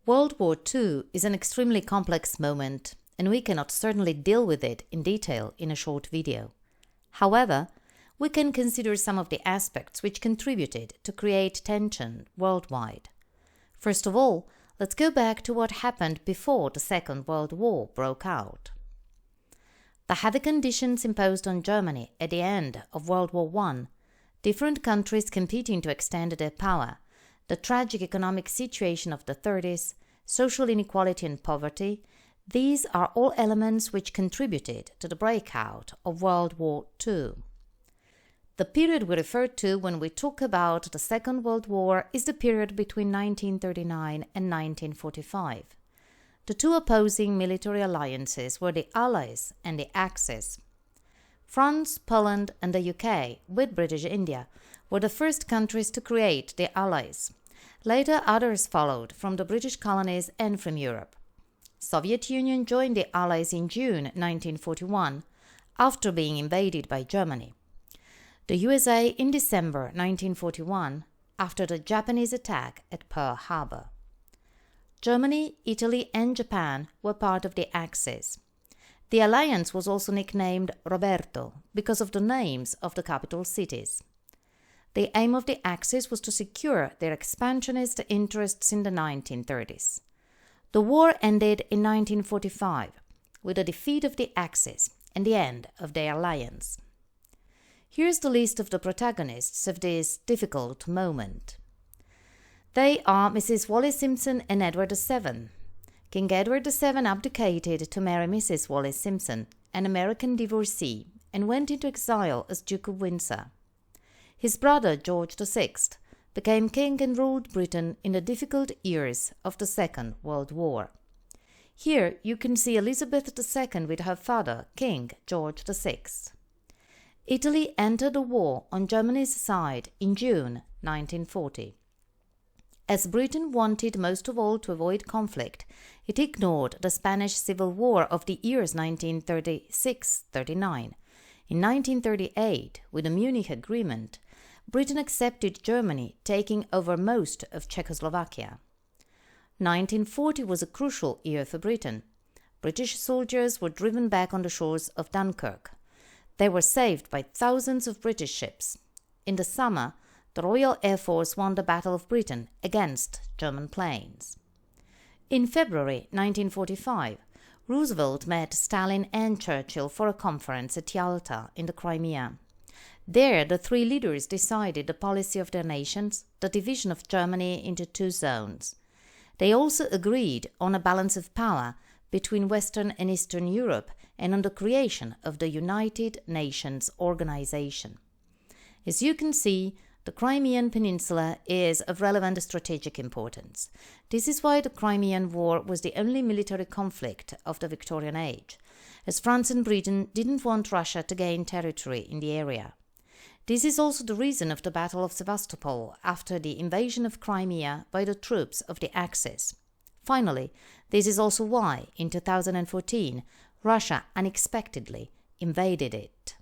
World War II is an extremely complex moment, and we cannot certainly deal with it in detail in a short video. However, we can consider some of the aspects which contributed to create tension worldwide. First of all, let's go back to what happened before the Second World War broke out. The heavy conditions imposed on Germany at the end of World War I, different countries competing to extend their power, the tragic economic situation of the 30s, social inequality and poverty, these are all elements which contributed to the breakout of World War II. The period we refer to when we talk about the Second World War is the period between 1939 and 1945. The two opposing military alliances were the Allies and the Axis. France, Poland, and the UK, with British India, were the first countries to create the Allies. Later, others followed from the British colonies and from Europe. Soviet Union joined the Allies in June 1941, after being invaded by Germany. The USA in December 1941, after the Japanese attack at Pearl Harbor. Germany, Italy, and Japan were part of the Axis. The alliance was also nicknamed Roberto because of the names of the capital cities. The aim of the Axis was to secure their expansionist interests in the 1930s. The war ended in 1945 with the defeat of the Axis and the end of their alliance. Here's the list of the protagonists of this difficult moment. They are Mrs. Wallis Simpson and Edward VII. King Edward VII abdicated to marry Mrs. Wallis Simpson, an American divorcee, and went into exile as Duke of Windsor. His brother George VI became king and ruled Britain in the difficult years of the Second World War. Here you can see Elizabeth II with her father, King George VI. Italy entered the war on Germany's side in June 1940. As Britain wanted most of all to avoid conflict, it ignored the Spanish Civil War of the years 1936–39. In 1938, with the Munich Agreement, Britain accepted Germany taking over most of Czechoslovakia. 1940 was a crucial year for Britain. British soldiers were driven back on the shores of Dunkirk. They were saved by thousands of British ships. In the summer, the Royal Air Force won the Battle of Britain against German planes. In February 1945, Roosevelt met Stalin and Churchill for a conference at Yalta in the Crimea. There, the three leaders decided the policy of their nations, the division of Germany into two zones. They also agreed on a balance of power between Western and Eastern Europe and on the creation of the United Nations Organization. As you can see, the Crimean Peninsula is of relevant strategic importance. This is why the Crimean War was the only military conflict of the Victorian age, as France and Britain didn't want Russia to gain territory in the area. This is also the reason of the Battle of Sevastopol after the invasion of Crimea by the troops of the Axis. Finally, this is also why, in 2014, Russia unexpectedly invaded it.